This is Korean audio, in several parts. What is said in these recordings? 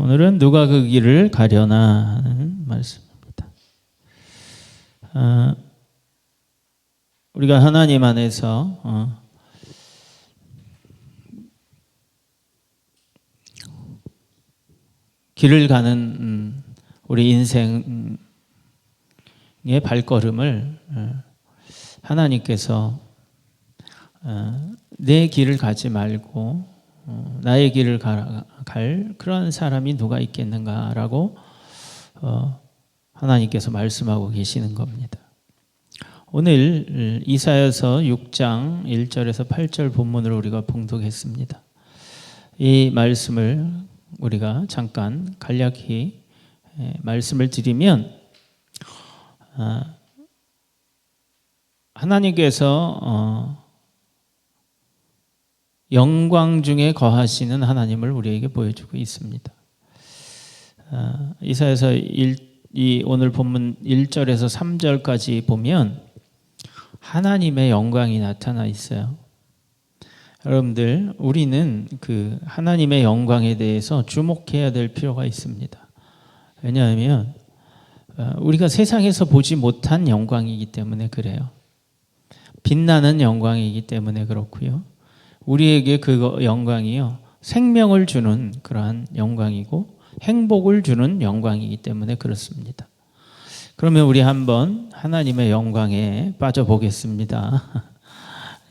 오늘은 누가 그 길을 가려나 하는 말씀입니다. 우리가 하나님 안에서 길을 가는 우리 인생의 발걸음을 하나님께서 내 길을 가지 말고 나의 길을 갈 그런 사람이 누가 있겠는가라고 하나님께서 말씀하고 계시는 겁니다. 오늘 이사야서 6장 1절에서 8절 본문을 우리가 봉독했습니다. 이 말씀을 우리가 잠깐 간략히 말씀을 드리면, 하나님께서 영광 중에 거하시는 하나님을 우리에게 보여주고 있습니다. 이사야서 오늘 본문 1절에서 3절까지 보면 하나님의 영광이 나타나 있어요. 여러분들, 우리는 그 하나님의 영광에 대해서 주목해야 될 필요가 있습니다. 왜냐하면 우리가 세상에서 보지 못한 영광이기 때문에 그래요. 빛나는 영광이기 때문에 그렇고요. 우리에게 그 영광이요, 생명을 주는 그러한 영광이고 행복을 주는 영광이기 때문에 그렇습니다. 그러면 우리 한번 하나님의 영광에 빠져보겠습니다.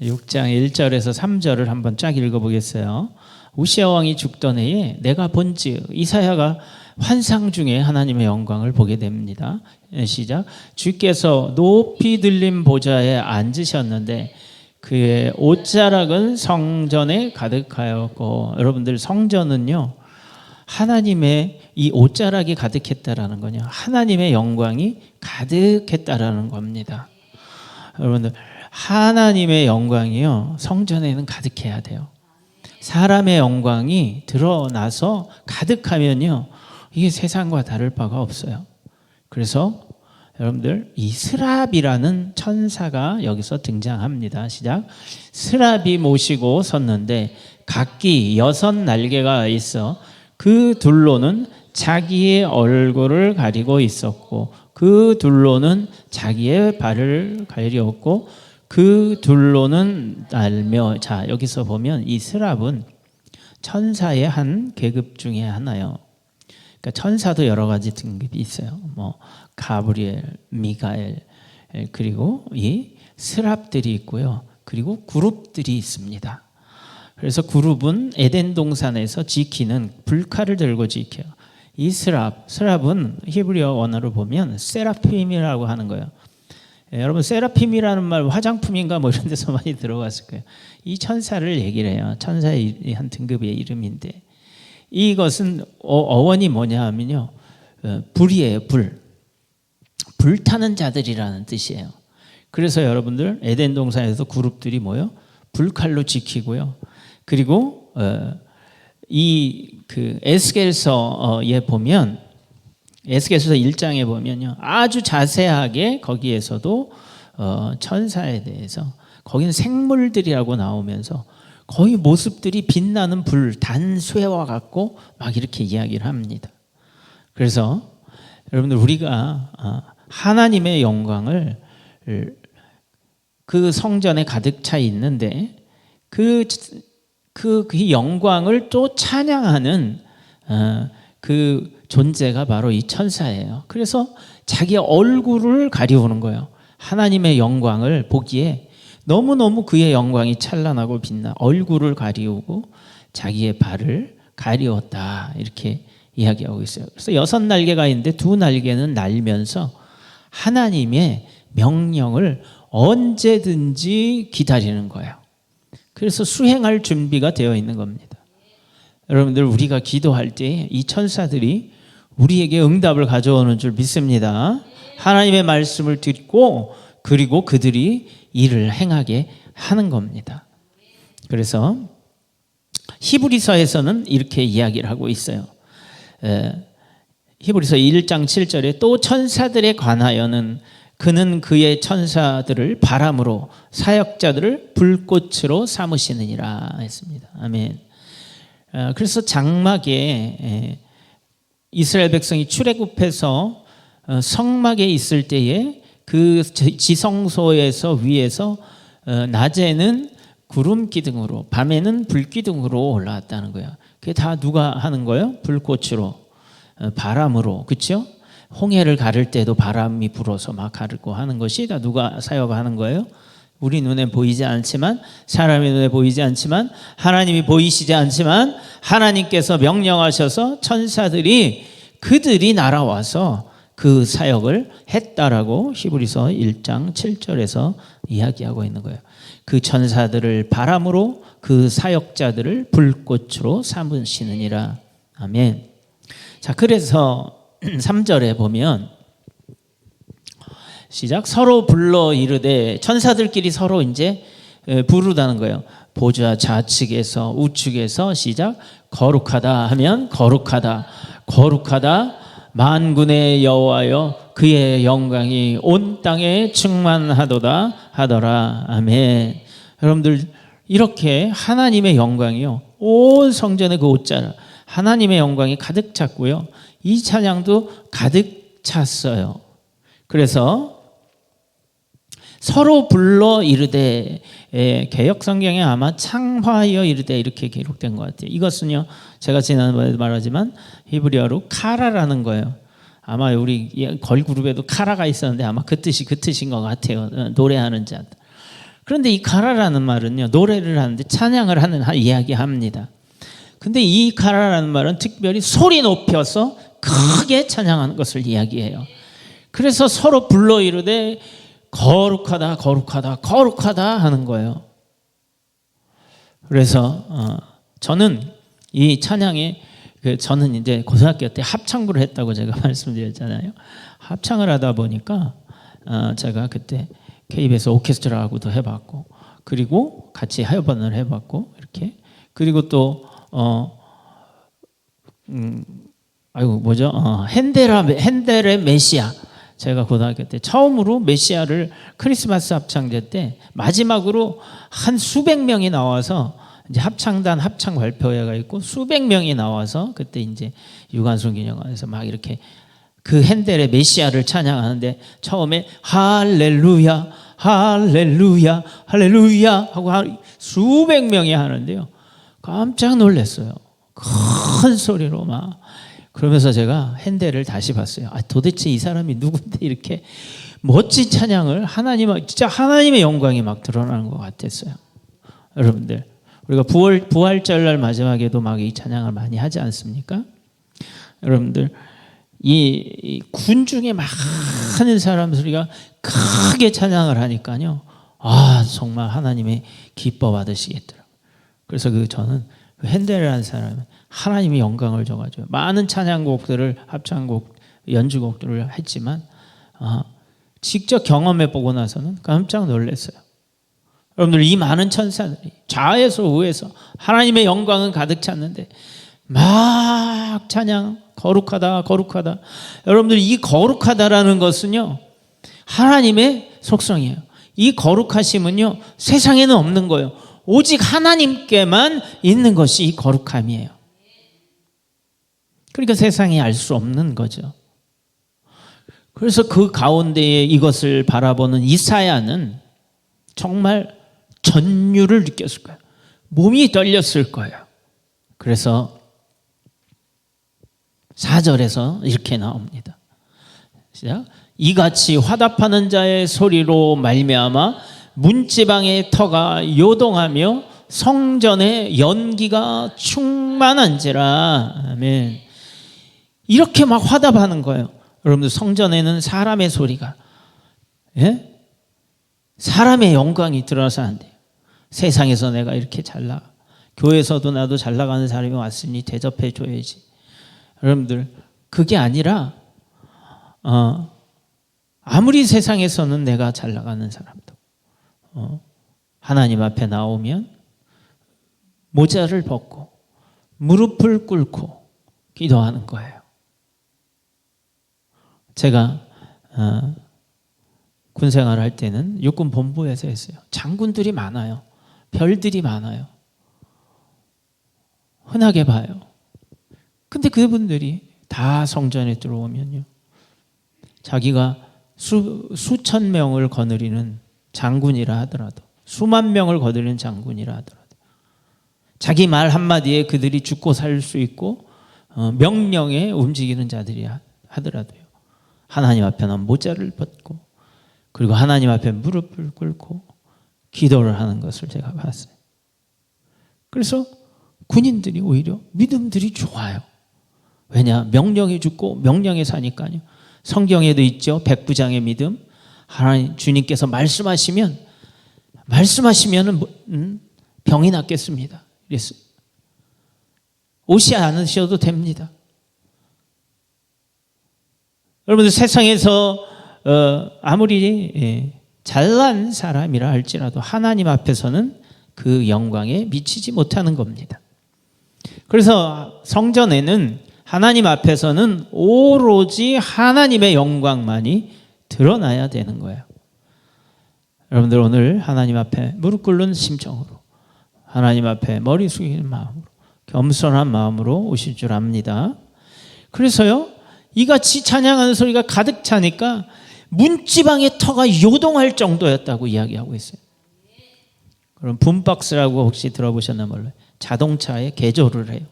6장 1절에서 3절을 한번 쫙 읽어보겠어요. 우시야 왕이 죽던 해에 내가 본즉 이사야가 환상 중에 하나님의 영광을 보게 됩니다. 시작. 주께서 높이 들린 보좌에 앉으셨는데 그의 옷자락은 성전에 가득하였고, 여러분들, 성전은요 하나님의 이 옷자락이 가득했다라는 거냐, 하나님의 영광이 가득했다라는 겁니다. 여러분들, 하나님의 영광이요 성전에는 가득해야 돼요. 사람의 영광이 드러나서 가득하면요 이게 세상과 다를 바가 없어요. 그래서 여러분들, 이 스랍이라는 천사가 여기서 등장합니다. 시작. 스랍이 모시고 섰는데 각기 6 날개가 있어 그 둘로는 자기의 얼굴을 가리고 있었고 그 둘로는 자기의 발을 가리었고 그 둘로는 날며. 자, 여기서 보면 이 스랍은 천사의 한 계급 중에 하나요. 그러니까 천사도 여러 가지 등급이 있어요. 가브리엘, 미가엘, 그리고 이 스랍들이 있고요. 그리고 그룹들이 있습니다. 그래서 그룹은 에덴 동산에서 지키는 불칼을 들고 지켜요. 이 스랍은 히브리어 원어로 보면 세라핌이라고 하는 거예요. 여러분, 세라핌이라는 말 화장품인가 뭐 이런 데서 많이 들어봤을 거예요. 이 천사를 얘기를 해요. 천사의 한 등급의 이름인데, 이것은 어원이 뭐냐 하면요, 불이에요. 불타는 자들이라는 뜻이에요. 그래서 여러분들, 에덴 동산에서 그룹들이 뭐요? 불칼로 지키고요. 그리고 에스겔서에 보면, 에스겔서 1장에 보면요 아주 자세하게 거기에서도 천사에 대해서, 거기는 생물들이라고 나오면서 거의 모습들이 빛나는 불, 단쇠와 같고 막 이렇게 이야기를 합니다. 그래서 여러분들, 우리가 하나님의 영광을 그 성전에 가득 차 있는데 그 영광을 또 찬양하는 그 존재가 바로 이 천사예요. 그래서 자기의 얼굴을 가리우는 거예요. 하나님의 영광을 보기에 너무너무 그의 영광이 찬란하고 빛나 얼굴을 가리우고 자기의 발을 가리웠다, 이렇게 이야기하고 있어요. 그래서 6 날개가 있는데 2 날개는 날면서 하나님의 명령을 언제든지 기다리는 거예요. 그래서 수행할 준비가 되어 있는 겁니다. 여러분들, 우리가 기도할 때 이 천사들이 우리에게 응답을 가져오는 줄 믿습니다. 하나님의 말씀을 듣고 그리고 그들이 일을 행하게 하는 겁니다. 그래서 히브리서에서는 이렇게 이야기를 하고 있어요. 히브리서 1장 7절에 또 천사들에 관하여는 그는 그의 천사들을 바람으로 사역자들을 불꽃으로 삼으시느니라 했습니다. 아멘. 그래서 장막에 이스라엘 백성이 출애굽해서 성막에 있을 때에 그 지성소에서 위에서 낮에는 구름 기둥으로 밤에는 불 기둥으로 올라왔다는 거예요. 그게 다 누가 하는 거예요? 불꽃으로, 바람으로, 그렇죠? 홍해를 가를 때도 바람이 불어서 막 가르고 하는 것이 다 누가 사역하는 거예요? 우리 눈에 보이지 않지만, 사람의 눈에 보이지 않지만, 하나님이 보이시지 않지만 하나님께서 명령하셔서 천사들이 그들이 날아와서 그 사역을 했다라고 히브리서 1장 7절에서 이야기하고 있는 거예요. 그 천사들을 바람으로, 그 사역자들을 불꽃으로 삼으시느니라. 아멘. 자, 그래서 3절에 보면 시작. 서로 불러 이르되, 천사들끼리 서로 이제 부르다는 거예요. 보좌 좌측에서 우측에서 시작. 거룩하다 하면 거룩하다, 거룩하다 만군의 여호와여, 그의 영광이 온 땅에 충만하도다 하더라. 아멘. 여러분들, 이렇게 하나님의 영광이요, 온 성전의 그 옷자락 하나님의 영광이 가득 찼고요, 이 찬양도 가득 찼어요. 그래서 서로 불러 이르되, 개역 성경에 아마 창화하여 이르되 이렇게 기록된 것 같아요. 이것은요, 제가 지난번에도 말하지만 히브리어로 카라라는 거예요. 아마 우리 걸그룹에도 카라가 있었는데 아마 그 뜻인 것 같아요. 노래하는 자. 그런데 이 카라라는 말은요, 노래를 하는데 찬양을 하는 이야기합니다. 근데 이 카라라는 말은 특별히 소리 높여서 크게 찬양하는 것을 이야기해요. 그래서 서로 불러 이르되 거룩하다, 거룩하다, 거룩하다 하는 거예요. 그래서 저는 이 찬양에, 저는 이제 고등학교 때 합창부를 했다고 제가 말씀드렸잖아요. 합창을 하다 보니까 제가 그때 KBS 오케스트라하고도 해봤고, 그리고 같이 협연을 해봤고, 이렇게, 그리고 또 핸델의 메시아, 제가 고등학교 때 처음으로 메시아를 크리스마스 합창제 때 마지막으로 한 수백 명이 나와서, 이제 합창단 합창 발표회가 있고 수백 명이 나와서 그때 이제 유관순 기념관에서 막 이렇게 그 핸델의 메시아를 찬양하는데, 처음에 할렐루야 할렐루야 할렐루야 하고 수백 명이 하는데요, 깜짝 놀랐어요. 큰 소리로 막. 그러면서 제가 핸델을 다시 봤어요. 도대체 이 사람이 누군데 이렇게 멋진 찬양을, 진짜 하나님의 영광이 막 드러나는 것 같았어요. 여러분들, 우리가 부활절날 마지막에도 막 이 찬양을 많이 하지 않습니까? 여러분들, 이 군중에 많은 사람 소리가 크게 찬양을 하니까요, 정말 하나님의 기뻐 받으시겠더라고요. 그래서 저는 핸델이라는 사람은 하나님의 영광을 줘가지고 많은 찬양곡들을, 합창곡, 연주곡들을 했지만 직접 경험해보고 나서는 깜짝 놀랐어요. 여러분들, 이 많은 천사들이 좌에서 우에서 하나님의 영광은 가득 찼는데 막 찬양, 거룩하다 거룩하다. 여러분들, 이 거룩하다라는 것은요, 하나님의 속성이에요. 이 거룩하심은요, 세상에는 없는 거예요. 오직 하나님께만 있는 것이 이 거룩함이에요. 그러니까 세상이 알 수 없는 거죠. 그래서 그 가운데에 이것을 바라보는 이사야는 정말 전율을 느꼈을 거예요. 몸이 떨렸을 거예요. 그래서 4절에서 이렇게 나옵니다. 시작. 이같이 화답하는 자의 소리로 말미암아 문지방의 터가 요동하며 성전의 연기가 충만한지라. 아멘. 이렇게 막 화답하는 거예요. 여러분들, 성전에는 사람의 소리가, 사람의 영광이 드러나서 안 돼요. 세상에서 내가 이렇게 잘 나가, 교회에서도 나도 잘 나가는 사람이 왔으니 대접해 줘야지. 여러분들, 그게 아니라 아무리 세상에서는 내가 잘 나가는 사람도 하나님 앞에 나오면 모자를 벗고 무릎을 꿇고 기도하는 거예요. 제가 군생활 할 때는 육군 본부에서 했어요. 장군들이 많아요. 별들이 많아요. 흔하게 봐요. 근데 그분들이 다 다 성전에 들어오면요, 자기가 수천 명을 거느리는 장군이라 하더라도, 수만 명을 거느리는 장군이라 하더라도, 자기 말 한마디에 그들이 죽고 살 수 있고 명령에 움직이는 자들이 하더라도요, 하나님 앞에는 모자를 벗고 그리고 하나님 앞에 무릎을 꿇고 기도를 하는 것을 제가 봤어요. 그래서 군인들이 오히려 믿음들이 좋아요. 왜냐? 명령에 죽고 명령에 사니까요. 성경에도 있죠, 백부장의 믿음. 하나님 주님께서 말씀하시면 병이 낫겠습니다. 그랬어요. 오지 않으셔도 됩니다. 여러분들, 세상에서 아무리 잘난 사람이라 할지라도 하나님 앞에서는 그 영광에 미치지 못하는 겁니다. 그래서 성전에는, 하나님 앞에서는 오로지 하나님의 영광만이 드러나야 되는 거예요. 여러분들, 오늘 하나님 앞에 무릎 꿇는 심정으로, 하나님 앞에 머리 숙이는 마음으로, 겸손한 마음으로 오실 줄 압니다. 그래서요, 이같이 찬양하는 소리가 가득 차니까 문지방의 터가 요동할 정도였다고 이야기하고 있어요. 그럼 붐박스라고 혹시 들어보셨나 몰라요. 자동차에 개조를 해요.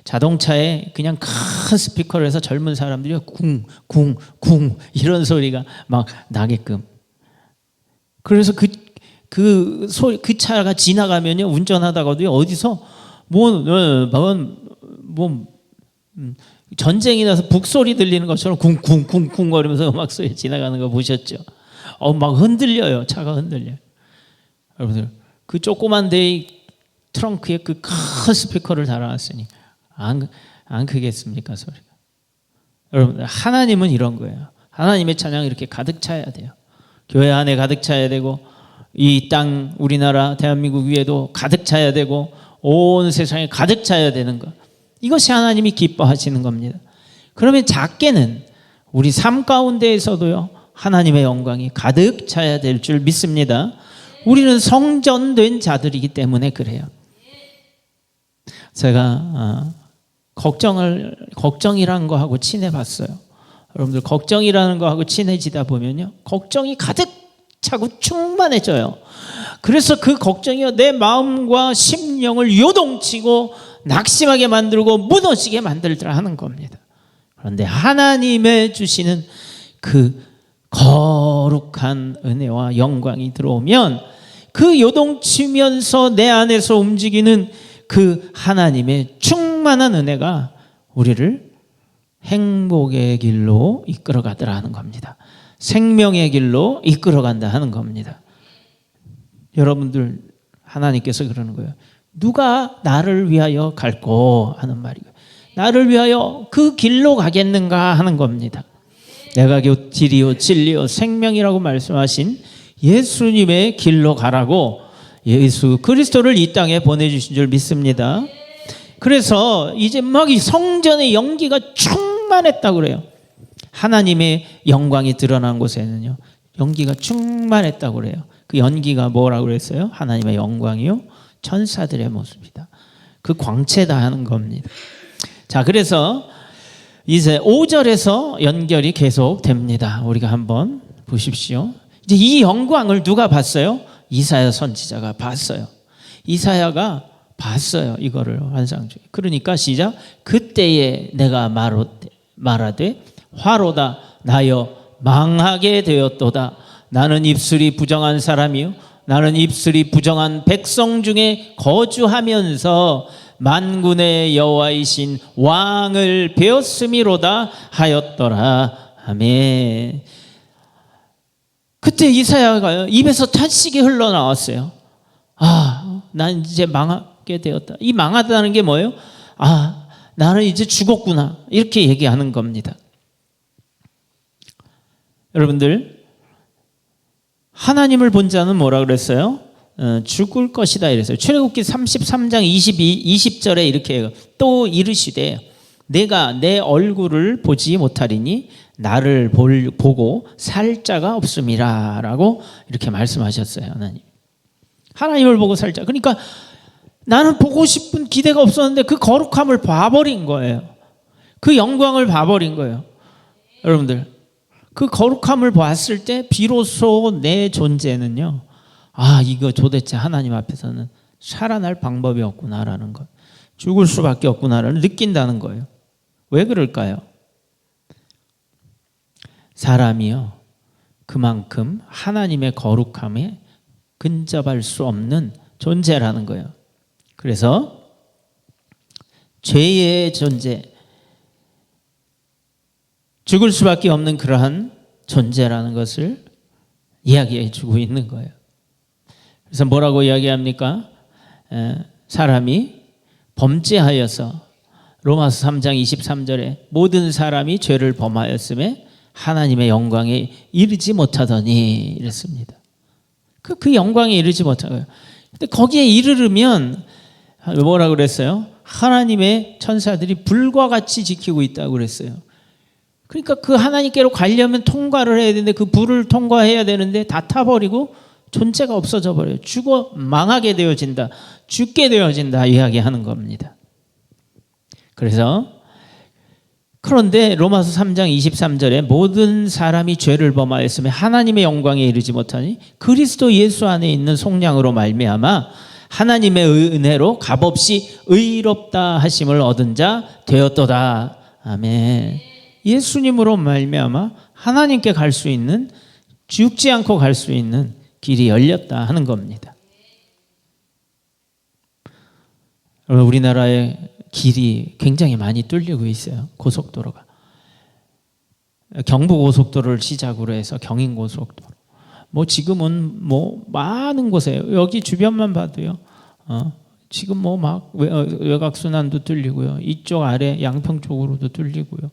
자동차에 그냥 큰 스피커를 해서 젊은 사람들이 쿵쿵쿵 이런 소리가 막 나게끔. 그래서 그 차가 지나가면요, 운전하다가도 어디서 전쟁이 나서 북소리 들리는 것처럼 쿵쿵쿵쿵 거리면서 음악 소리 지나가는 거 보셨죠? 막 흔들려요. 차가 흔들려요. 여러분들, 그 조그만 데의 트렁크에 그 큰 스피커를 달아놨으니 안 크겠습니까, 소리가? 여러분들, 하나님은 이런 거예요. 하나님의 찬양이 이렇게 가득 차야 돼요. 교회 안에 가득 차야 되고, 이 땅, 우리나라 대한민국 위에도 가득 차야 되고, 온 세상에 가득 차야 되는 것, 이것이 하나님이 기뻐하시는 겁니다. 그러면 작게는 우리 삶 가운데에서도요, 하나님의 영광이 가득 차야 될 줄 믿습니다. 우리는 성전된 자들이기 때문에 그래요. 제가 걱정이라는 거하고 친해봤어요. 여러분들, 걱정이라는 거하고 친해지다 보면요, 걱정이 가득 차고 충만해져요. 그래서 그 걱정이 내 마음과 심령을 요동치고 낙심하게 만들고 무너지게 만들더라 하는 겁니다. 그런데 하나님의 주시는 그 거룩한 은혜와 영광이 들어오면, 그 요동치면서 내 안에서 움직이는 그 하나님의 충만한 은혜가 우리를 행복의 길로 이끌어가더라 하는 겁니다. 생명의 길로 이끌어간다 하는 겁니다. 여러분들, 하나님께서 그러는 거예요. 누가 나를 위하여 갈고 하는 말이에요. 나를 위하여 그 길로 가겠는가 하는 겁니다. 내가 길이요 진리요 생명이라고 말씀하신 예수님의 길로 가라고 예수 그리스도를 이 땅에 보내주신 줄 믿습니다. 그래서 이제 막 이 성전의 연기가 충만했다고 그래요. 하나님의 영광이 드러난 곳에는요, 연기가 충만했다고 그래요. 그 연기가 뭐라고 그랬어요? 하나님의 영광이요, 천사들의 모습이다. 그 광채다 하는 겁니다. 자, 그래서 이제 5절에서 연결이 계속 됩니다. 우리가 한번 보십시오. 이제 이 영광을 누가 봤어요? 이사야 선지자가 봤어요. 이사야가 봤어요. 이거를 환상 중에. 그러니까 시작. 그때에 내가 말하되 화로다 나여 망하게 되었도다. 나는 입술이 부정한 사람이요 나는 입술이 부정한 백성 중에 거주하면서 만군의 여호와이신 왕을 배웠음이로다 하였더라. 아멘. 그때 이사야가 입에서 탄식이 흘러나왔어요. 난 이제 망하게 되었다. 이 망하다는 게 뭐예요? 나는 이제 죽었구나. 이렇게 얘기하는 겁니다. 여러분들, 하나님을 본 자는 뭐라 그랬어요? 죽을 것이다 이랬어요. 출애굽기 33장 20절에 이렇게 해요. 또 이르시되 내가 내 얼굴을 보지 못하리니 나를 보고 살 자가 없음이라 라고 이렇게 말씀하셨어요. 하나님을 보고 살 자. 그러니까 나는 보고 싶은 기대가 없었는데 그 거룩함을 봐버린 거예요. 그 영광을 봐버린 거예요. 여러분들, 그 거룩함을 봤을 때 비로소 내 존재는요, 아, 이거 도대체 하나님 앞에서는 살아날 방법이 없구나라는 것, 죽을 수밖에 없구나를 느낀다는 거예요. 왜 그럴까요? 사람이요, 그만큼 하나님의 거룩함에 근접할 수 없는 존재라는 거예요. 그래서 죄의 존재, 죽을 수밖에 없는 그러한 존재라는 것을 이야기해 주고 있는 거예요. 그래서 뭐라고 이야기합니까? 사람이 범죄하여서 로마서 3장 23절에 모든 사람이 죄를 범하였음에 하나님의 영광에 이르지 못하더니 이랬습니다. 그 영광에 이르지 못하고요. 근데 거기에 이르려면 뭐라고 그랬어요? 하나님의 천사들이 불과 같이 지키고 있다고 그랬어요. 그러니까 그 하나님께로 가려면 통과를 해야 되는데 그 불을 통과해야 되는데 다 타버리고 존재가 없어져 버려요. 죽어 망하게 되어진다. 죽게 되어진다 이야기하는 겁니다. 그런데 로마서 3장 23절에 모든 사람이 죄를 범하였으며 하나님의 영광에 이르지 못하니 그리스도 예수 안에 있는 속량으로 말미암아 하나님의 은혜로 값없이 의롭다 하심을 얻은 자 되었도다. 아멘. 예수님으로 말미암아 하나님께 갈 수 있는, 죽지 않고 갈 수 있는 길이 열렸다 하는 겁니다. 우리나라의 길이 굉장히 많이 뚫리고 있어요. 고속도로가. 경부고속도로를 시작으로 해서 경인고속도로. 뭐 지금은 뭐 많은 곳에 여기 주변만 봐도요. 지금 뭐 막 외곽순환도 뚫리고요. 이쪽 아래 양평 쪽으로도 뚫리고요.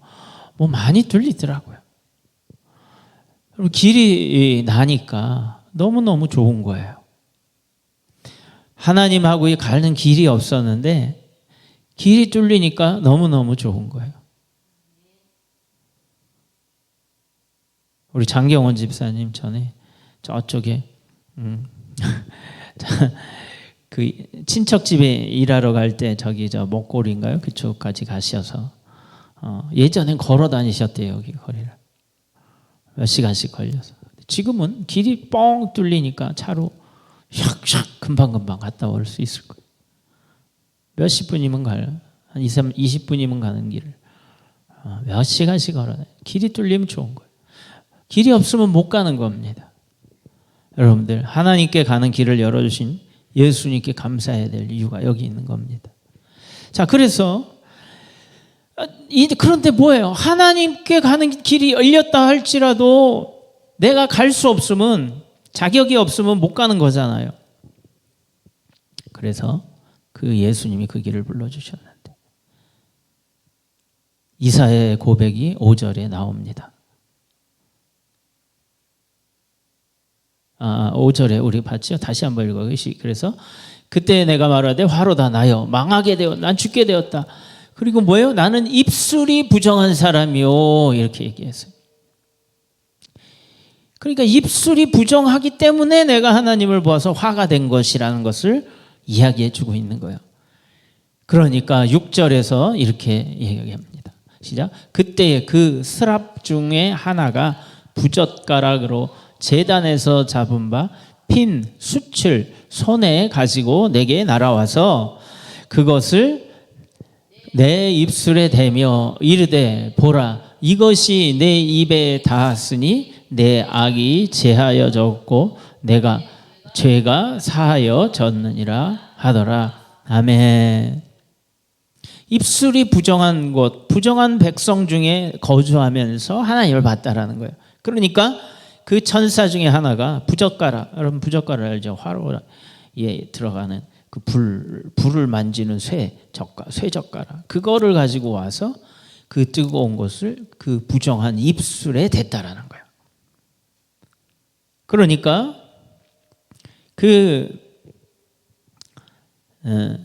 뭐 많이 뚫리더라고요. 길이 나니까 너무너무 좋은 거예요. 하나님하고 가는 길이 없었는데 길이 뚫리니까 너무너무 좋은 거예요. 우리 장경원 집사님 전에 저쪽에 그 친척 집에 일하러 갈 때 저기 저 목골인가요? 그쪽까지 가셔서 예전엔 걸어 다니셨대요. 여기 거리를 몇 시간씩 걸려서. 지금은 길이 뻥 뚫리니까 차로 샥샥 금방금방 갔다 올 수 있을 거예요. 몇십 분이면 가요. 한 20분이면 가는 길을 몇 시간씩 걸어요. 길이 뚫리면 좋은 거예요. 길이 없으면 못 가는 겁니다. 여러분들, 하나님께 가는 길을 열어주신 예수님께 감사해야 될 이유가 여기 있는 겁니다. 자, 그래서 그런데 뭐예요? 하나님께 가는 길이 열렸다 할지라도 내가 갈 수 없으면, 자격이 없으면 못 가는 거잖아요. 그래서 그 예수님이 그 길을 불러주셨는데 이사야의 고백이 5절에 나옵니다. 5절에 우리 봤죠? 다시 한번 읽어보시. 그래서 그때 내가 말하되 화로다 나여 망하게 되어 난 죽게 되었다. 그리고 뭐예요? 나는 입술이 부정한 사람이요, 이렇게 얘기했어요. 그러니까 입술이 부정하기 때문에 내가 하나님을 보아서 화가 된 것이라는 것을 이야기해 주고 있는 거예요. 그러니까 6절에서 이렇게 얘기합니다. 시작. 그때의 그 스랍 중에 하나가 부젓가락으로 제단에서 잡은 바 핀 숯을 손에 가지고 내게 날아와서 그것을 내 입술에 대며 이르되 보라 이것이 내 입에 닿았으니 내 악이 제하여졌고 내가 죄가 사하여졌느니라 하더라. 아멘. 입술이 부정한 곳, 부정한 백성 중에 거주하면서 하나님을 봤다라는 거예요. 그러니까 그 천사 중에 하나가 부젓가락, 여러분 부젓가락 알죠? 화로에 들어가는 그 불을 만지는 쇠젓가락, 그거를 가지고 와서 그 뜨거운 것을 그 부정한 입술에 댔다라는 거예요. 그러니까 그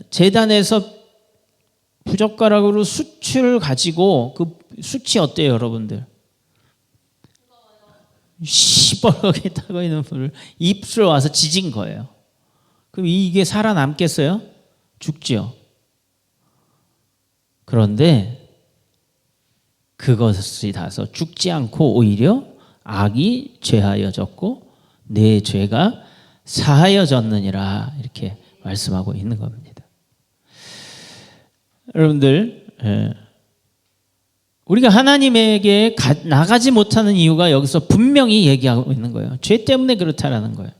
제단에서 부젓가락으로 숯을 가지고, 그 숯이 어때요, 여러분들? 시뻘겋게 타고 있는 불을 입술에 와서 지진 거예요. 그럼 이게 살아남겠어요? 죽죠. 그런데 그것이 다서 죽지 않고 오히려 악이 죄하여졌고 내 죄가 사하여졌느니라 이렇게 말씀하고 있는 겁니다. 여러분들 우리가 하나님에게 나가지 못하는 이유가 여기서 분명히 얘기하고 있는 거예요. 죄 때문에 그렇다라는 거예요.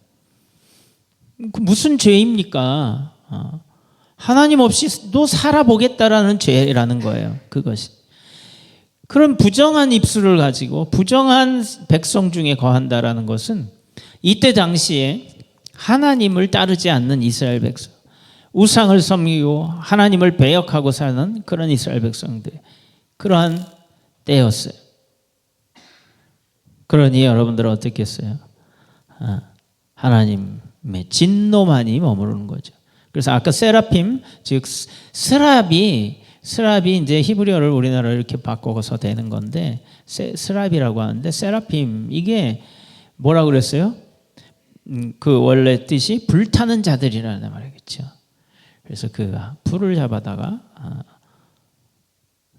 무슨 죄입니까? 하나님 없이도 살아보겠다라는 죄라는 거예요. 그것이. 그런 부정한 입술을 가지고 부정한 백성 중에 거한다라는 것은 이때 당시에 하나님을 따르지 않는 이스라엘 백성, 우상을 섬기고 하나님을 배역하고 사는 그런 이스라엘 백성들, 그러한 때였어요. 그러니 여러분들은 어떻겠어요? 하나님의 진노만이 머무르는 거죠. 그래서 아까 세라핌, 즉 스랍이 이제 히브리어를 우리나라로 이렇게 바꿔서 되는 건데 스랍이라고 하는데 세라핌 이게 뭐라고 그랬어요? 그 원래 뜻이 불타는 자들이라는 말이겠죠. 그래서 그 불을 잡아다가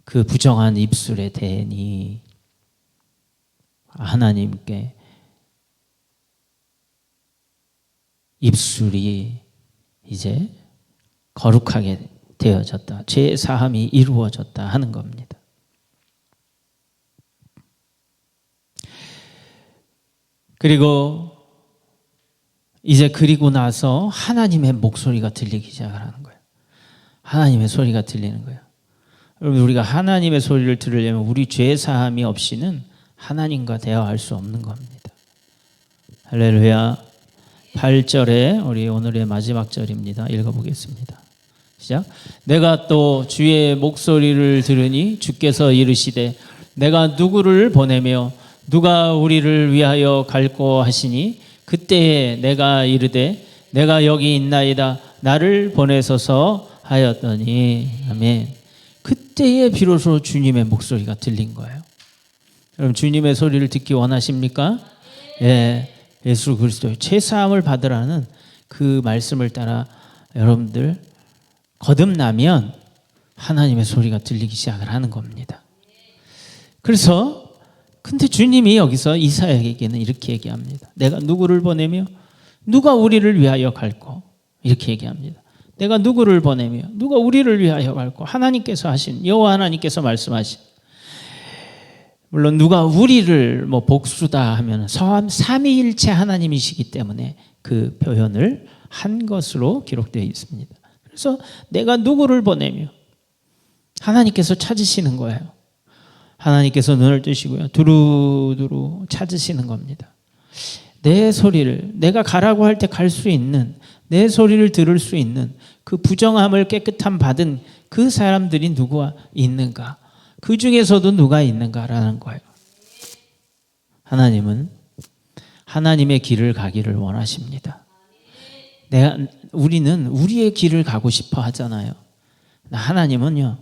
그 부정한 입술에 대니 하나님께 입술이 이제 거룩하게 되어졌다. 죄 사함이 이루어졌다 하는 겁니다. 그리고 나서 하나님의 목소리가 들리기 시작하는 거예요. 하나님의 소리가 들리는 거예요. 여러분 우리가 하나님의 소리를 들으려면 우리 죄 사함이 없이는 하나님과 대화할 수 없는 겁니다. 할렐루야. 8절에 우리 오늘의 마지막 절입니다. 읽어보겠습니다. 시작. 내가 또 주의 목소리를 들으니 주께서 이르시되 내가 누구를 보내며 누가 우리를 위하여 갈꼬 하시니 그때에 내가 이르되 내가 여기 있나이다 나를 보내소서 하였더니 아멘. 그때에 비로소 주님의 목소리가 들린 거예요. 여러분 주님의 소리를 듣기 원하십니까? 예, 예수 그리스도의 죄사함을 받으라는 그 말씀을 따라 여러분들 거듭나면 하나님의 소리가 들리기 시작을 하는 겁니다. 그래서 근데 주님이 여기서 이사야에게는 이렇게 얘기합니다. 내가 누구를 보내며 누가 우리를 위하여 갈꼬 이렇게 얘기합니다. 내가 누구를 보내며 누가 우리를 위하여 갈꼬 하나님께서 하신 여호와 하나님께서 말씀하신 물론 누가 우리를 뭐 복수다 하면 삼위일체 하나님이시기 때문에 그 표현을 한 것으로 기록되어 있습니다. 그래서 내가 누구를 보내며 하나님께서 찾으시는 거예요. 하나님께서 눈을 뜨시고요. 두루두루 찾으시는 겁니다. 내 소리를 내가 가라고 할 때 갈 수 있는 내 소리를 들을 수 있는 그 부정함을 깨끗함 받은 그 사람들이 누가 있는가? 그 중에서도 누가 있는가라는 거예요. 하나님은 하나님의 길을 가기를 원하십니다. 우리는 우리의 길을 가고 싶어 하잖아요. 하나님은요,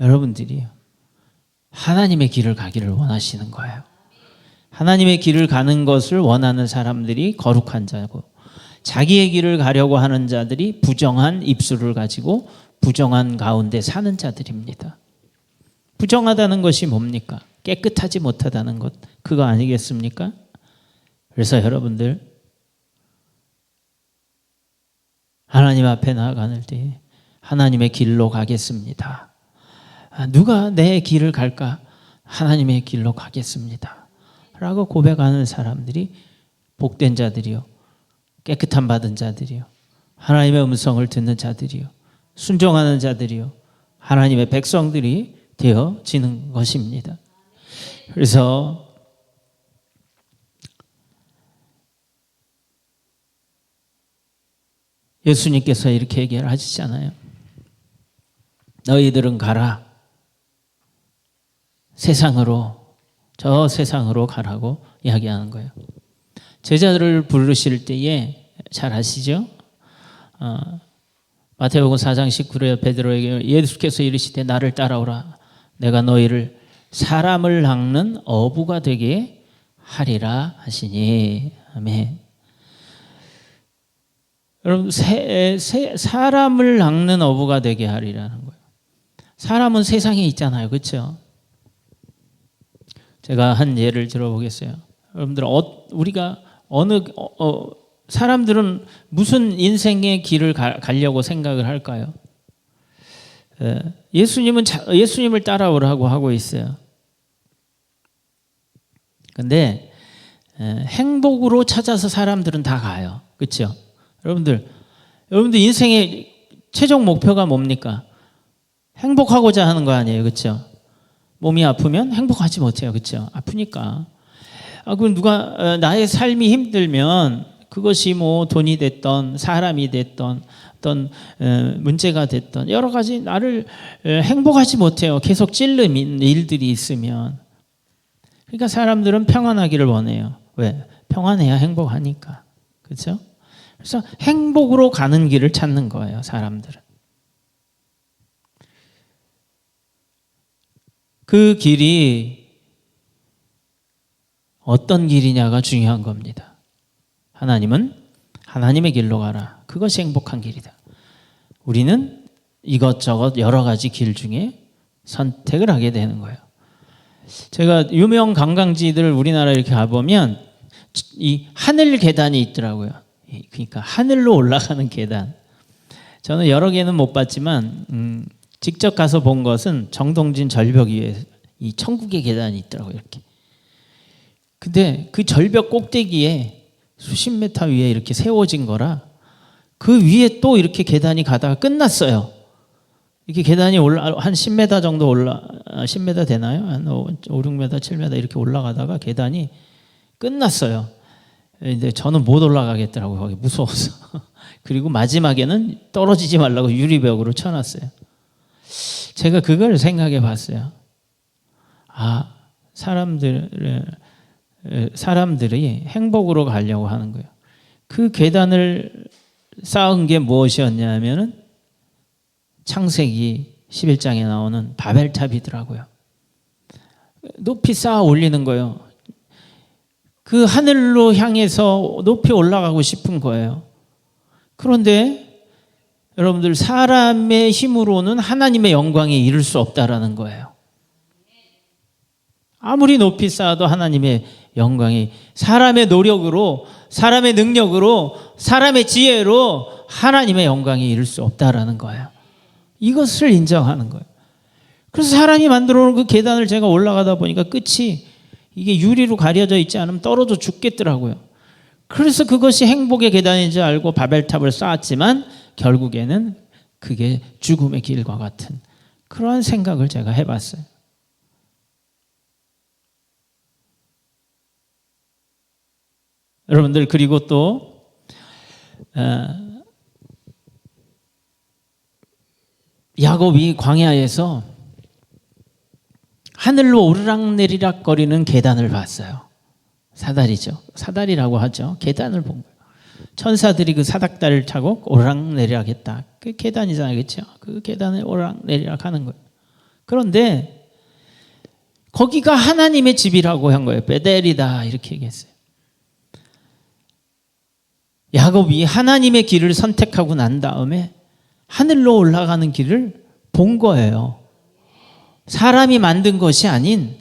여러분들이 하나님의 길을 가기를 원하시는 거예요. 하나님의 길을 가는 것을 원하는 사람들이 거룩한 자고 자기의 길을 가려고 하는 자들이 부정한 입술을 가지고 부정한 가운데 사는 자들입니다. 부정하다는 것이 뭡니까? 깨끗하지 못하다는 것, 그거 아니겠습니까? 그래서 여러분들 하나님 앞에 나아가는 때 하나님의 길로 가겠습니다. 누가 내 길을 갈까? 하나님의 길로 가겠습니다. 라고 고백하는 사람들이 복된 자들이요, 깨끗함 받은 자들이요, 하나님의 음성을 듣는 자들이요, 순종하는 자들이요, 하나님의 백성들이 되어지는 것입니다. 그래서 예수님께서 이렇게 얘기를 하시잖아요. 너희들은 가라. 저 세상으로 가라고 이야기하는 거예요. 제자들을 부르실 때에 잘 아시죠? 마태복음 4장 19절에 베드로에게 예수께서 이르시되 나를 따라오라. 내가 너희를 사람을 낚는 어부가 되게 하리라 하시니. 아멘. 여러분, 사람을 낚는 어부가 되게 하리라는 거예요. 사람은 세상에 있잖아요. 그렇죠? 제가 한 예를 들어보겠어요. 여러분들 우리가 사람들은 무슨 인생의 길을 가려고 생각을 할까요? 예수님을 따라오라고 하고 있어요. 근데 행복으로 찾아서 사람들은 다 가요. 그렇죠? 여러분들 인생의 최종 목표가 뭡니까? 행복하고자 하는 거 아니에요. 그렇죠? 몸이 아프면 행복하지 못해요. 그렇죠? 아프니까. 그럼 나의 삶이 힘들면 그것이 뭐 돈이 됐던 사람이 됐던 어떤 문제가 됐던 여러 가지 나를 행복하지 못해요. 계속 찔르는 일들이 있으면. 그러니까 사람들은 평안하기를 원해요. 왜? 평안해야 행복하니까. 그렇죠? 그래서 행복으로 가는 길을 찾는 거예요. 사람들은. 그 길이 어떤 길이냐가 중요한 겁니다. 하나님은 하나님의 길로 가라. 그것이 행복한 길이다. 우리는 이것저것 여러 가지 길 중에 선택을 하게 되는 거예요. 제가 유명 관광지들 우리나라 이렇게 가보면 이 하늘 계단이 있더라고요. 그러니까 하늘로 올라가는 계단. 저는 여러 개는 못 봤지만 직접 가서 본 것은 정동진 절벽 위에 이 천국의 계단이 있더라고요. 이렇게. 근데 그 절벽 꼭대기에 수십 미터 위에 이렇게 세워진 거라 그 위에 또 이렇게 계단이 가다가 끝났어요. 이렇게 계단이 한 10m 정도 10m 되나요? 한 5, 6m, 7m 이렇게 올라가다가 계단이 끝났어요. 근데 저는 못 올라가겠더라고요. 거기 무서워서. 그리고 마지막에는 떨어지지 말라고 유리벽으로 쳐놨어요. 제가 그걸 생각해 봤어요. 사람들이 행복으로 가려고 하는 거예요. 그 계단을 쌓은 게 무엇이었냐면은 창세기 11장에 나오는 바벨탑이더라고요. 높이 쌓아 올리는 거예요. 그 하늘로 향해서 높이 올라가고 싶은 거예요. 그런데 여러분들 사람의 힘으로는 하나님의 영광에 이를 수 없다라는 거예요. 아무리 높이 쌓아도 하나님의 영광이 사람의 노력으로, 사람의 능력으로, 사람의 지혜로 하나님의 영광에 이를 수 없다라는 거예요. 이것을 인정하는 거예요. 그래서 사람이 만들어 놓은 그 계단을 제가 올라가다 보니까 끝이 이게 유리로 가려져 있지 않으면 떨어져 죽겠더라고요. 그래서 그것이 행복의 계단인 줄 알고 바벨탑을 쌓았지만 결국에는 그게 죽음의 길과 같은 그러한 생각을 제가 해봤어요. 여러분들 그리고 또 야곱이 광야에서 하늘로 오르락내리락 거리는 계단을 봤어요. 사다리죠. 사다리라고 하죠. 계단을 본 거예요. 천사들이 그 사닥다리를 타고 오르락내리락 했다. 그 계단이잖아요. 그렇죠? 그 계단을 오르락내리락 하는 거예요. 그런데 거기가 하나님의 집이라고 한 거예요. 베델이다 이렇게 얘기했어요. 야곱이 하나님의 길을 선택하고 난 다음에 하늘로 올라가는 길을 본 거예요. 사람이 만든 것이 아닌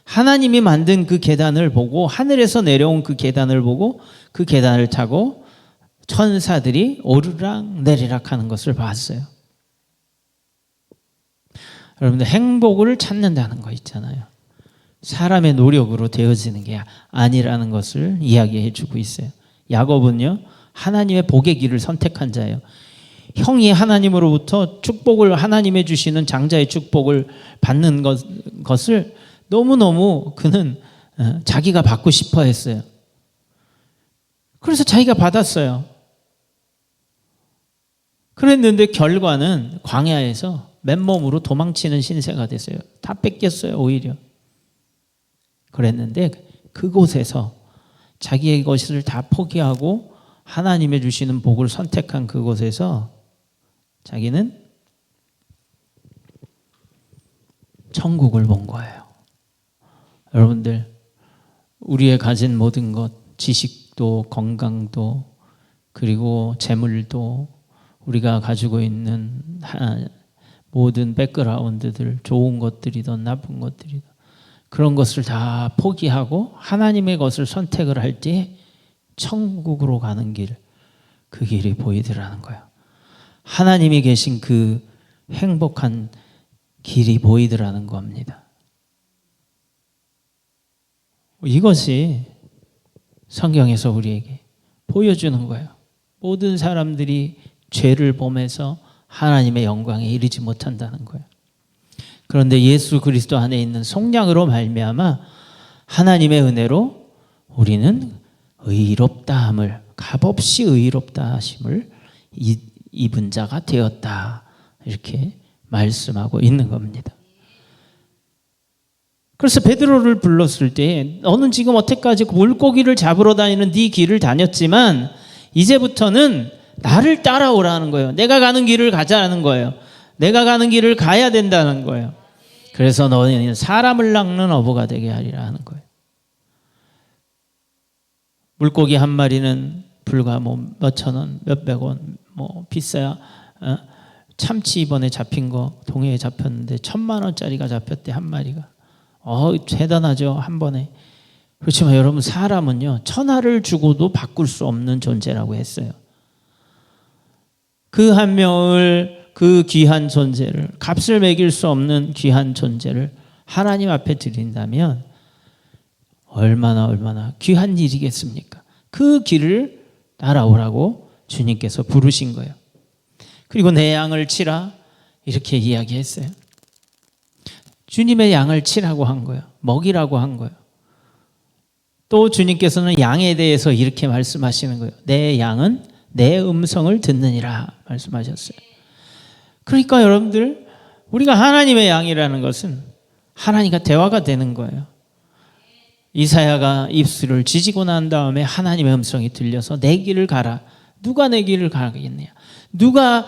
하나님이 만든 그 계단을 보고 하늘에서 내려온 그 계단을 보고 그 계단을 타고 천사들이 오르락 내리락 하는 것을 봤어요. 여러분들 행복을 찾는다는 거 있잖아요. 사람의 노력으로 되어지는 게 아니라는 것을 이야기해 주고 있어요. 야곱은요 하나님의 복의 길을 선택한 자예요. 형이 하나님으로부터 축복을 하나님의 주시는 장자의 축복을 받는 것을 너무너무 그는 자기가 받고 싶어 했어요. 그래서 자기가 받았어요. 그랬는데 결과는 광야에서 맨몸으로 도망치는 신세가 됐어요. 다 뺏겼어요 오히려. 그랬는데 그곳에서 자기의 것을 다 포기하고 하나님의 주시는 복을 선택한 그곳에서 자기는 천국을 본 거예요. 여러분들 우리의 가진 모든 것, 지식도 건강도 그리고 재물도 우리가 가지고 있는 모든 백그라운드들 좋은 것들이든 나쁜 것들이든 그런 것을 다 포기하고 하나님의 것을 선택을 할 때 천국으로 가는 길, 그 길이 보이더라는 거예요. 하나님이 계신 그 행복한 길이 보이더라는 겁니다. 이것이 성경에서 우리에게 보여주는 거예요. 모든 사람들이 죄를 범해서 하나님의 영광에 이르지 못한다는 거예요. 그런데 예수 그리스도 안에 있는 속량으로 말미암아 하나님의 은혜로 우리는 의롭다함을, 값없이 의롭다 하심을 입은 자가 되었다, 이렇게 말씀하고 있는 겁니다. 그래서 베드로를 불렀을 때 너는 지금 어태까지 물고기를 잡으러 다니는 네 길을 다녔지만 이제부터는 나를 따라오라는 거예요. 내가 가는 길을 가자는 거예요. 내가 가는 길을 가야 된다는 거예요. 그래서 너는 사람을 낚는 어부가 되게 하리라 하는 거예요. 물고기 한 마리는 불과 몇천 원, 몇백 원, 비싸야 참치 이번에 잡힌 거 동해에 잡혔는데 1,000만 원짜리가 잡혔대, 한 마리가. 대단하죠, 한 번에. 그렇지만 여러분, 사람은요 천하를 주고도 바꿀 수 없는 존재라고 했어요. 그 한 명을, 그 귀한 존재를, 값을 매길 수 없는 귀한 존재를 하나님 앞에 드린다면 얼마나 귀한 일이겠습니까? 그 길을 따라오라고 주님께서 부르신 거예요. 그리고 내 양을 치라, 이렇게 이야기했어요. 주님의 양을 치라고 한 거예요. 먹이라고 한 거예요. 또 주님께서는 양에 대해서 이렇게 말씀하시는 거예요. 내 양은 내 음성을 듣느니라 말씀하셨어요. 그러니까 여러분들, 우리가 하나님의 양이라는 것은 하나님과 대화가 되는 거예요. 이사야가 입술을 지지고 난 다음에 하나님의 음성이 들려서 내 길을 가라. 누가 내 길을 가겠느냐? 누가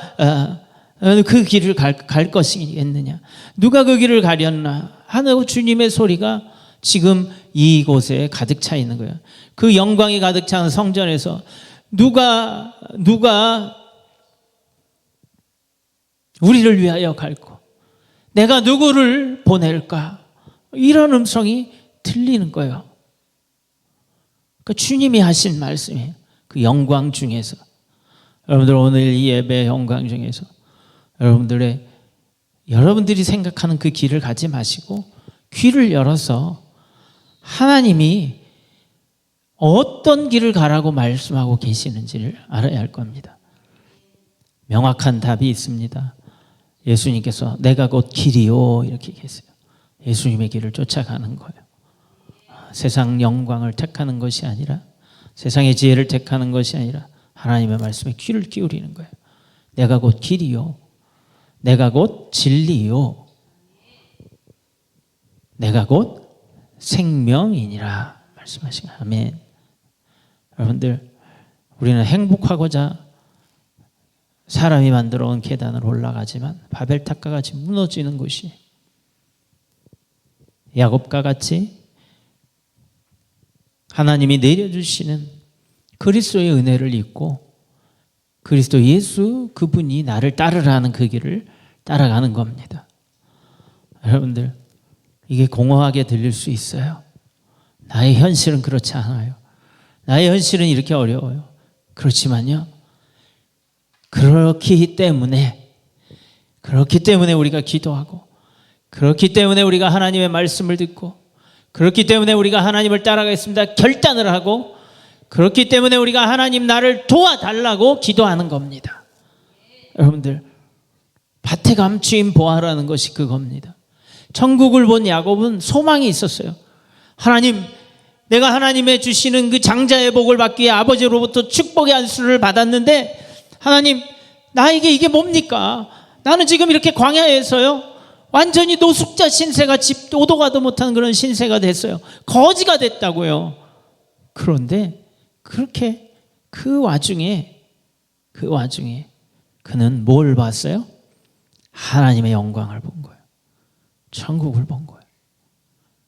그 길을 갈 것이겠느냐? 누가 그 길을 가렸나? 하는 주님의 소리가 지금 이곳에 가득 차 있는 거예요. 그 영광이 가득 찬 성전에서 누가 우리를 위하여 갈고 내가 누구를 보낼까? 이런 음성이 들리는 거예요. 그 주님이 하신 말씀이에요. 그 영광 중에서. 여러분들, 오늘 이 예배 영광 중에서 여러분들이 생각하는 그 길을 가지 마시고 귀를 열어서 하나님이 어떤 길을 가라고 말씀하고 계시는지를 알아야 할 겁니다. 명확한 답이 있습니다. 예수님께서 내가 곧 길이요, 이렇게 계세요. 예수님의 길을 쫓아가는 거예요. 세상 영광을 택하는 것이 아니라, 세상의 지혜를 택하는 것이 아니라 하나님의 말씀에 귀를 기울이는 거예요. 내가 곧 길이요, 내가 곧 진리요, 내가 곧 생명이니라 말씀하신 거예요. 아멘. 여러분들, 우리는 행복하고자 사람이 만들어 온 계단을 올라가지만 바벨탑과 같이 무너지는 곳이, 야곱과 같이 하나님이 내려주시는 그리스도의 은혜를 잊고 그리스도 예수, 그분이 나를 따르라는 그 길을 따라가는 겁니다. 여러분들, 이게 공허하게 들릴 수 있어요. 나의 현실은 그렇지 않아요. 나의 현실은 이렇게 어려워요. 그렇지만요, 그렇기 때문에 우리가 기도하고, 그렇기 때문에 우리가 하나님의 말씀을 듣고, 그렇기 때문에 우리가 하나님을 따라가겠습니다 결단을 하고, 그렇기 때문에 우리가 하나님 나를 도와달라고 기도하는 겁니다. 여러분들, 밭에 감추인 보화라는 것이 그겁니다. 천국을 본 야곱은 소망이 있었어요. 하나님, 내가 하나님의 주시는 그 장자의 복을 받기 위해 아버지로부터 축복의 안수를 받았는데, 하나님, 나에게 이게 뭡니까? 나는 지금 이렇게 광야에서요, 완전히 노숙자 신세같이 오도 가도 못하는 그런 신세가 됐어요. 거지가 됐다고요. 그런데 그렇게 그 와중에 그는 뭘 봤어요? 하나님의 영광을 본 거예요. 천국을 본 거예요.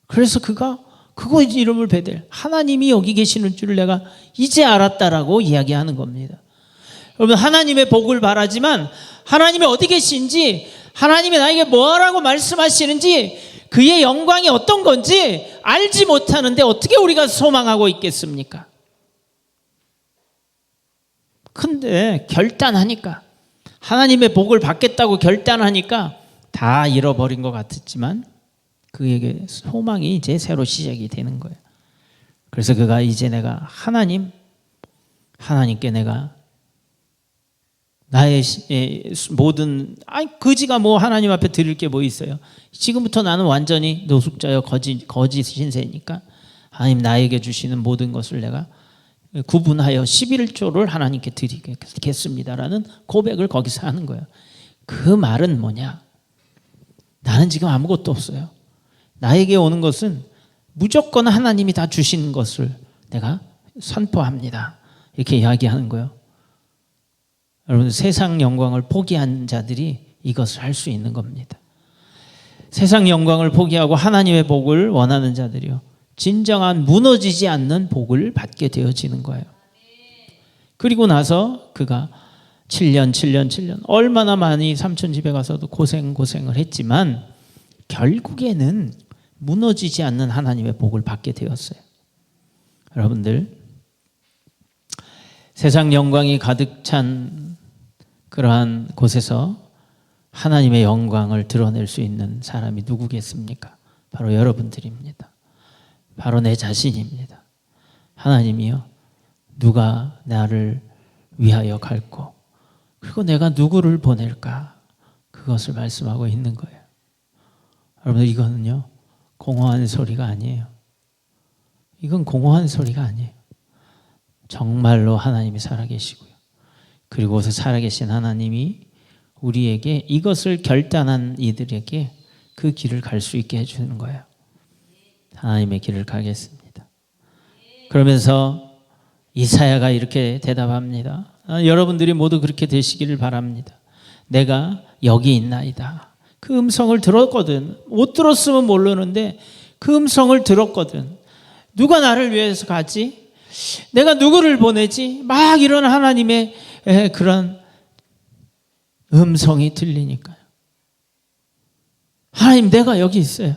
그래서 그가 그거 이름을 베델, 하나님이 여기 계시는 줄을 내가 이제 알았다라고 이야기하는 겁니다. 여러분, 하나님의 복을 바라지만 하나님이 어디 계신지, 하나님이 나에게 뭐라고 말씀하시는지 그의 영광이 어떤 건지 알지 못하는데 어떻게 우리가 소망하고 있겠습니까? 근데 결단하니까, 하나님의 복을 받겠다고 결단하니까 다 잃어버린 것 같았지만 그에게 소망이 이제 새로 시작이 되는 거예요. 그래서 그가 이제 내가 하나님께 내가 나의 모든, 거지가 뭐 하나님 앞에 드릴 게 뭐 있어요. 지금부터 나는 완전히 노숙자여 거짓 신세니까 하나님 나에게 주시는 모든 것을 내가 구분하여 11조를 하나님께 드리겠습니다라는 고백을 거기서 하는 거예요. 그 말은 뭐냐? 나는 지금 아무것도 없어요. 나에게 오는 것은 무조건 하나님이 다 주시는 것을 내가 선포합니다. 이렇게 이야기하는 거예요. 여러분, 세상 영광을 포기한 자들이 이것을 할 수 있는 겁니다. 세상 영광을 포기하고 하나님의 복을 원하는 자들이요, 진정한 무너지지 않는 복을 받게 되어지는 거예요. 그리고 나서 그가 7년 얼마나 많이 삼촌 집에 가서도 고생을 했지만 결국에는 무너지지 않는 하나님의 복을 받게 되었어요. 여러분들, 세상 영광이 가득 찬 그러한 곳에서 하나님의 영광을 드러낼 수 있는 사람이 누구겠습니까? 바로 여러분들입니다. 바로 내 자신입니다. 하나님이요, 누가 나를 위하여 갈고 그리고 내가 누구를 보낼까? 그것을 말씀하고 있는 거예요. 여러분들, 이거는요 공허한 소리가 아니에요. 이건 공허한 소리가 아니에요. 정말로 하나님이 살아계시고요, 그리고 살아계신 하나님이 우리에게 이것을 결단한 이들에게 그 길을 갈 수 있게 해주는 거예요. 하나님의 길을 가겠습니다. 그러면서 이사야가 이렇게 대답합니다. 여러분들이 모두 그렇게 되시기를 바랍니다. 내가 여기 있나이다. 그 음성을 들었거든. 못 들었으면 모르는데 그 음성을 들었거든. 누가 나를 위해서 가지? 내가 누구를 보내지? 막 이런 하나님의 그런 음성이 들리니까요. 하나님, 내가 여기 있어요.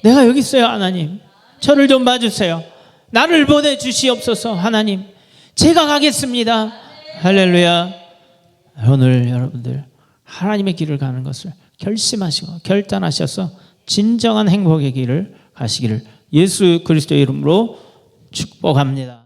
내가 여기 있어요. 하나님, 저를 좀 봐주세요. 나를 보내주시옵소서. 하나님, 제가 가겠습니다. 할렐루야. 오늘 여러분들 하나님의 길을 가는 것을 결심하시고 결단하셔서 진정한 행복의 길을 가시기를 예수 그리스도의 이름으로 축복합니다.